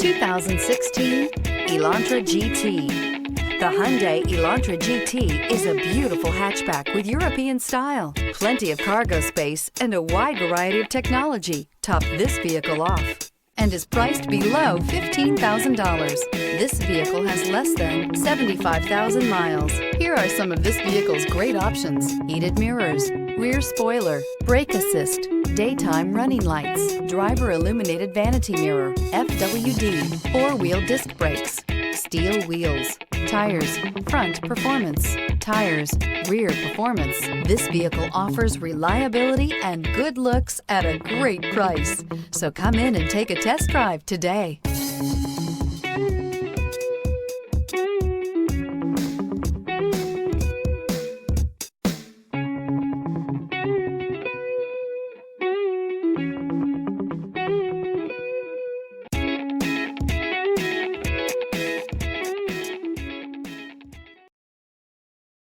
2016 Elantra GT. The Hyundai Elantra GT is a beautiful hatchback with European style, plenty of cargo space, and a wide variety of technology top this vehicle off, and is priced below $15,000. This vehicle has less than 75,000 miles. Here are some of this vehicle's great options: heated mirrors, rear spoiler, brake assist, daytime running lights, driver illuminated vanity mirror, FWD, four-wheel disc brakes, steel wheels, tires, front performance, tires, rear performance. This vehicle offers reliability and good looks at a great price. So come in and take a test drive today.